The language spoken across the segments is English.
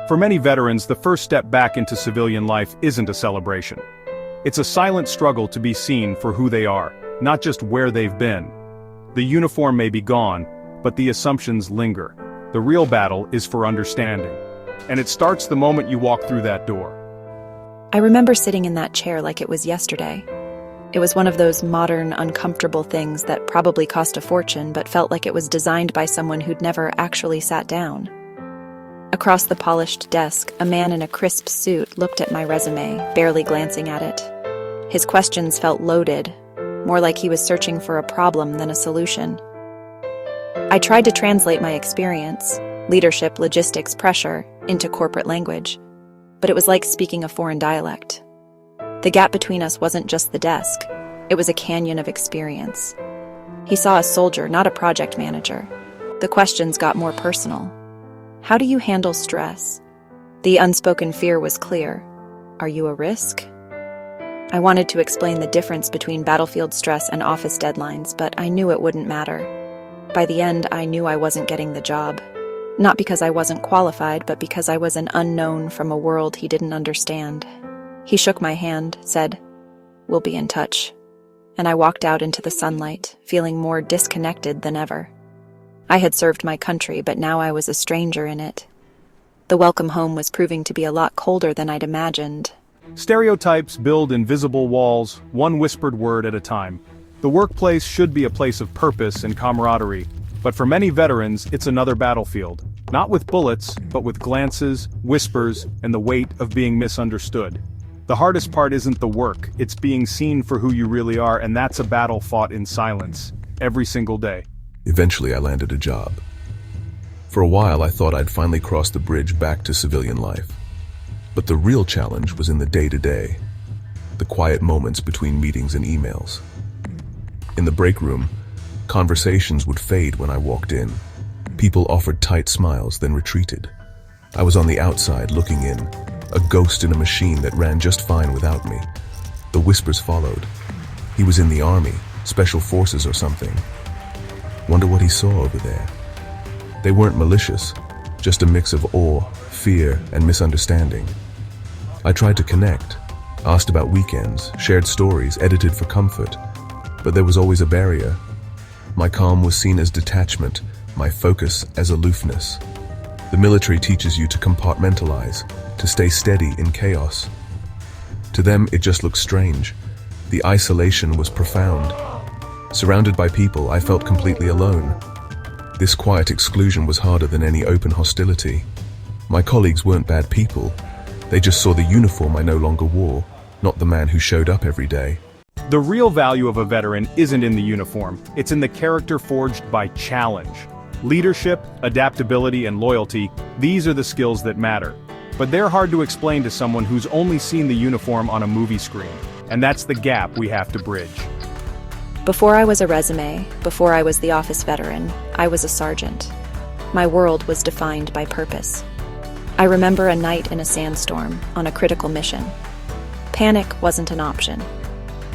For many veterans, the first step back into civilian life isn't a celebration. It's a silent struggle to be seen for who they are, not just where they've been. The uniform may be gone, but the assumptions linger. The real battle is for understanding. And it starts the moment you walk through that door. I remember sitting in that chair like it was yesterday. It was one of those modern, uncomfortable things that probably cost a fortune but felt like it was designed by someone who'd never actually sat down. Across the polished desk, a man in a crisp suit looked at my resume, barely glancing at it. His questions felt loaded, more like he was searching for a problem than a solution. I tried to translate my experience, leadership, logistics, pressure, into corporate language, but it was like speaking a foreign dialect. The gap between us wasn't just the desk, it was a canyon of experience. He saw a soldier, not a project manager. The questions got more personal. How do you handle stress? The unspoken fear was clear. Are you a risk? I wanted to explain the difference between battlefield stress and office deadlines, but I knew it wouldn't matter. By the end, I knew I wasn't getting the job. Not because I wasn't qualified, but because I was an unknown from a world he didn't understand. He shook my hand, said, "We'll be in touch." And I walked out into the sunlight, feeling more disconnected than ever. I had served my country, but now I was a stranger in it. The welcome home was proving to be a lot colder than I'd imagined. Stereotypes build invisible walls, one whispered word at a time. The workplace should be a place of purpose and camaraderie, but for many veterans, it's another battlefield. Not with bullets, but with glances, whispers, and the weight of being misunderstood. The hardest part isn't the work, it's being seen for who you really are, and that's a battle fought in silence, every single day. Eventually, I landed a job. For a while, I thought I'd finally crossed the bridge back to civilian life. But the real challenge was in the day-to-day, the quiet moments between meetings and emails. In the break room, conversations would fade when I walked in. People offered tight smiles, then retreated. I was on the outside looking in, a ghost in a machine that ran just fine without me. The whispers followed. He was in the army, special forces or something. Wonder what he saw over there. They weren't malicious, just a mix of awe, fear, and misunderstanding. I tried to connect, asked about weekends, shared stories, edited for comfort, but there was always a barrier. My calm was seen as detachment, my focus as aloofness. The military teaches you to compartmentalize, to stay steady in chaos. To them, it just looked strange. The isolation was profound. Surrounded by people, I felt completely alone. This quiet exclusion was harder than any open hostility. My colleagues weren't bad people. They just saw the uniform I no longer wore, not the man who showed up every day. The real value of a veteran isn't in the uniform, it's in the character forged by challenge. Leadership, adaptability, and loyalty, these are the skills that matter. But they're hard to explain to someone who's only seen the uniform on a movie screen. And that's the gap we have to bridge. Before I was a resume, before I was the office veteran, I was a sergeant. My world was defined by purpose. I remember a night in a sandstorm, on a critical mission. Panic wasn't an option.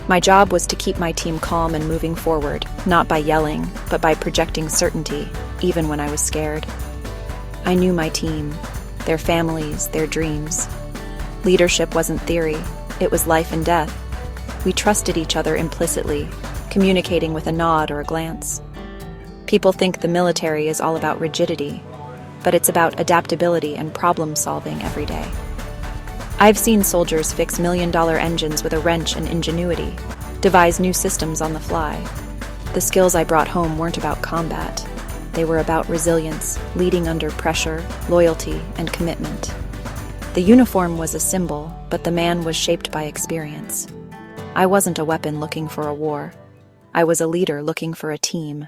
My job was to keep my team calm and moving forward, not by yelling, but by projecting certainty, even when I was scared. I knew my team, their families, their dreams. Leadership wasn't theory, it was life and death. We trusted each other implicitly, communicating with a nod or a glance. People think the military is all about rigidity, but it's about adaptability and problem solving every day. I've seen soldiers fix million-dollar engines with a wrench and ingenuity, devise new systems on the fly. The skills I brought home weren't about combat. They were about resilience, leading under pressure, loyalty, and commitment. The uniform was a symbol, but the man was shaped by experience. I wasn't a weapon looking for a war. I was a leader looking for a team.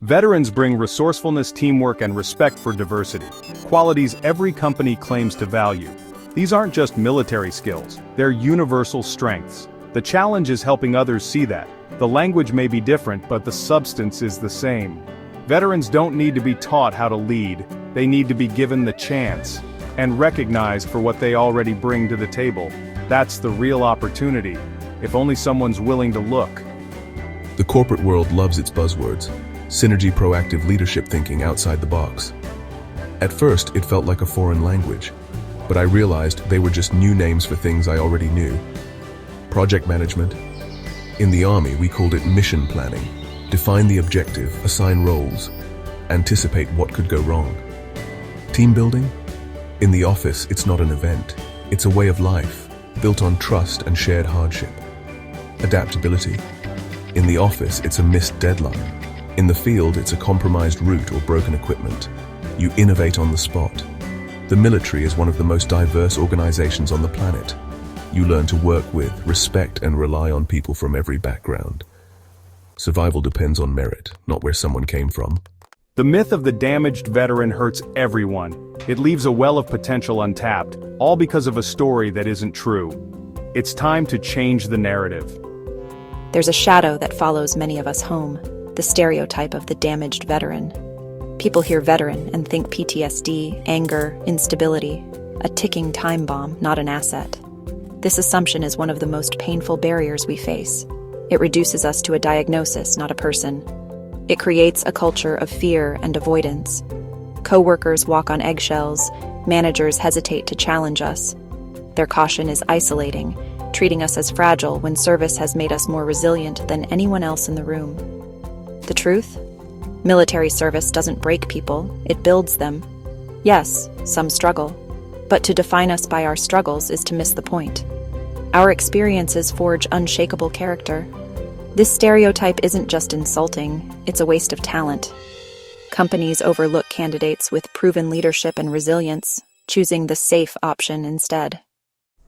Veterans bring resourcefulness, teamwork, and respect for diversity, qualities every company claims to value. These aren't just military skills, they're universal strengths. The challenge is helping others see that. The language may be different, but the substance is the same. Veterans don't need to be taught how to lead, they need to be given the chance, and recognized for what they already bring to the table. That's the real opportunity, if only someone's willing to look. The corporate world loves its buzzwords, synergy, proactive leadership, thinking outside the box. At first, it felt like a foreign language. but I realized they were just new names for things I already knew. Project management. In the Army, we called it mission planning. Define the objective, assign roles, anticipate what could go wrong. Team building? In the office, it's not an event. It's a way of life, built on trust and shared hardship. Adaptability. In the office, it's a missed deadline. In the field, it's a compromised route or broken equipment. You innovate on the spot. The military is one of the most diverse organizations on the planet. You learn to work with, respect, and rely on people from every background. Survival depends on merit, not where someone came from. The myth of the damaged veteran hurts everyone. It leaves a well of potential untapped, all because of a story that isn't true. It's time to change the narrative. There's a shadow that follows many of us home, the stereotype of the damaged veteran. People hear veteran and think PTSD, anger, instability, a ticking time bomb, not an asset. This assumption is one of the most painful barriers we face. It reduces us to a diagnosis, not a person. It creates a culture of fear and avoidance. Co-workers walk on eggshells, managers hesitate to challenge us. Their caution is isolating, treating us as fragile when service has made us more resilient than anyone else in the room. The truth? Military service doesn't break people, it builds them. Yes, some struggle, but to define us by our struggles is to miss the point. Our experiences forge unshakable character. This stereotype isn't just insulting, it's a waste of talent. Companies overlook candidates with proven leadership and resilience, choosing the safe option instead.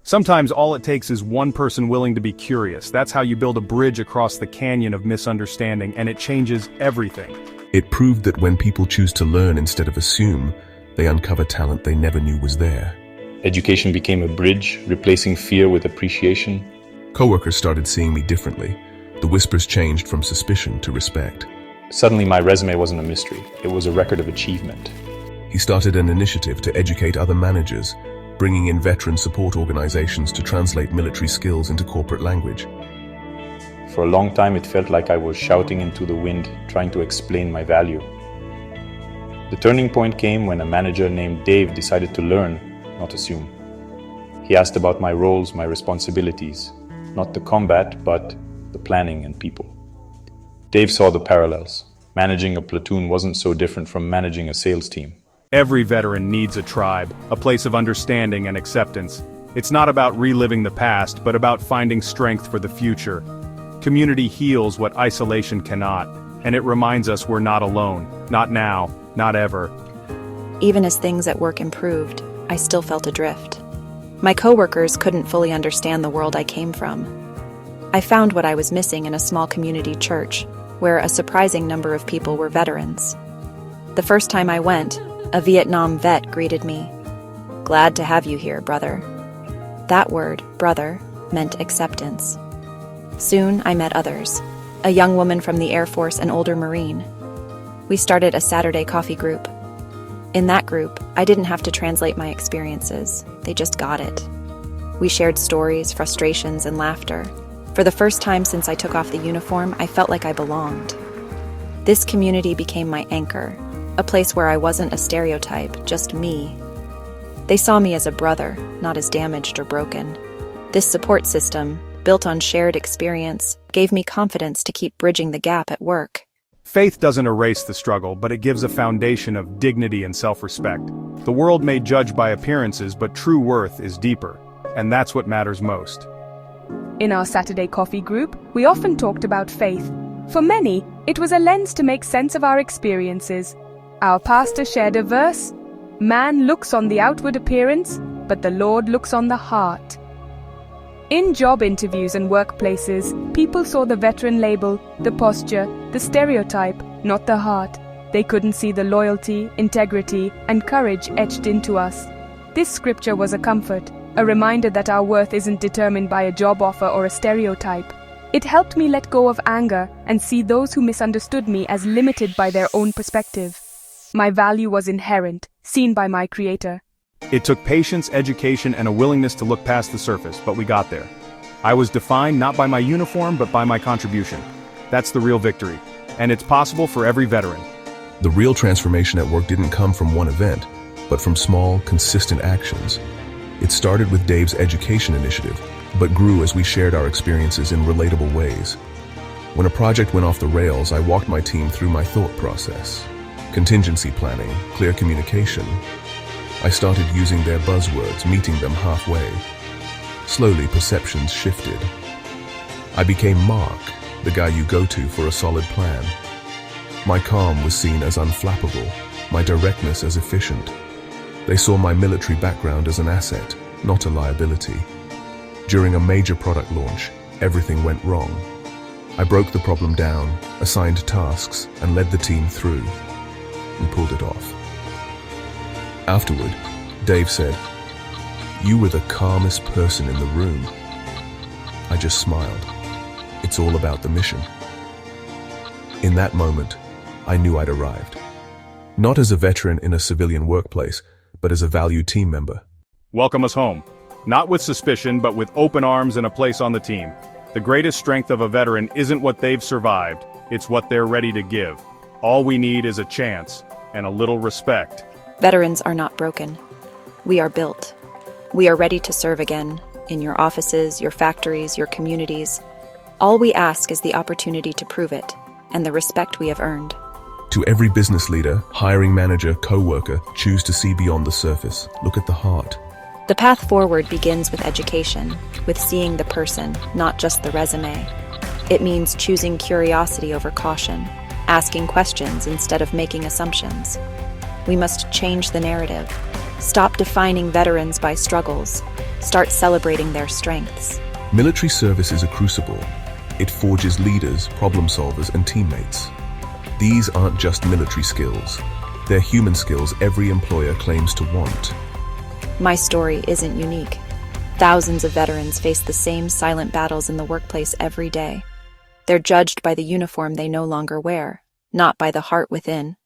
Sometimes all it takes is one person willing to be curious. That's how you build a bridge across the canyon of misunderstanding, and it changes everything. It proved that when people choose to learn instead of assume, they uncover talent they never knew was there. Education became a bridge, replacing fear with appreciation. Coworkers started seeing me differently. The whispers changed from suspicion to respect. Suddenly my resume wasn't a mystery, it was a record of achievement. He started an initiative to educate other managers, bringing in veteran support organizations to translate military skills into corporate language. For a long time it felt like I was shouting into the wind, trying to explain my value. The turning point came when a manager named Dave decided to learn, not assume. He asked about my roles, my responsibilities, not the combat, but the planning and people. Dave saw the parallels. Managing a platoon wasn't so different from managing a sales team. Every veteran needs a tribe, a place of understanding and acceptance. It's not about reliving the past, but about finding strength for the future. Community heals what isolation cannot, and it reminds us we're not alone, not now, not ever. Even as things at work improved, I still felt adrift. My coworkers couldn't fully understand the world I came from. I found what I was missing in a small community church, where a surprising number of people were veterans. The first time I went, a Vietnam vet greeted me. "Glad to have you here, brother." That word, brother, meant acceptance. Soon I met others, a young woman from the Air Force and older Marine. We started a Saturday coffee group. In that group, I didn't have to translate my experiences, they just got it. We shared stories, frustrations, and laughter. For the first time since I took off the uniform, I felt like I belonged. This community became my anchor, a place where I wasn't a stereotype, just me. They saw me as a brother, not as damaged or broken. This support system, built on shared experience, gave me confidence to keep bridging the gap at work. Faith doesn't erase the struggle, but it gives a foundation of dignity and self-respect. The world may judge by appearances, but true worth is deeper, and that's what matters most. In our Saturday coffee group, we often talked about faith. For many, it was a lens to make sense of our experiences. Our pastor shared a verse, "Man looks on the outward appearance, but the Lord looks on the heart." In job interviews and workplaces, people saw the veteran label, the posture, the stereotype, not the heart. They couldn't see the loyalty, integrity, and courage etched into us. This scripture was a comfort, a reminder that our worth isn't determined by a job offer or a stereotype. It helped me let go of anger and see those who misunderstood me as limited by their own perspective. My value was inherent, seen by my Creator. It took patience, education, and a willingness to look past the surface, but we got there. I was defined not by my uniform, but by my contribution. That's the real victory, and it's possible for every veteran. The real transformation at work didn't come from one event, but from small, consistent actions. It started with Dave's education initiative, but grew as we shared our experiences in relatable ways. When a project went off the rails, I walked my team through my thought process. Contingency planning, clear communication. I started using their buzzwords, meeting them halfway. Slowly, perceptions shifted. I became Mark, the guy you go to for a solid plan. My calm was seen as unflappable, my directness as efficient. They saw my military background as an asset, not a liability. During a major product launch, everything went wrong. I broke the problem down, assigned tasks, and led the team through, and pulled it off. Afterward, Dave said, "You were the calmest person in the room." I just smiled. It's all about the mission. In that moment, I knew I'd arrived. Not as a veteran in a civilian workplace, but as a valued team member. Welcome us home. Not with suspicion, but with open arms and a place on the team. The greatest strength of a veteran isn't what they've survived, it's what they're ready to give. All we need is a chance, and a little respect. Veterans are not broken. We are built. We are ready to serve again, in your offices, your factories, your communities. All we ask is the opportunity to prove it, and the respect we have earned. To every business leader, hiring manager, co-worker, choose to see beyond the surface. Look at the heart. The path forward begins with education, with seeing the person, not just the resume. It means choosing curiosity over caution, asking questions instead of making assumptions. We must change the narrative. Stop defining veterans by struggles. Start celebrating their strengths. Military service is a crucible. It forges leaders, problem solvers, and teammates. These aren't just military skills. They're human skills every employer claims to want. My story isn't unique. Thousands of veterans face the same silent battles in the workplace every day. They're judged by the uniform they no longer wear, not by the heart within.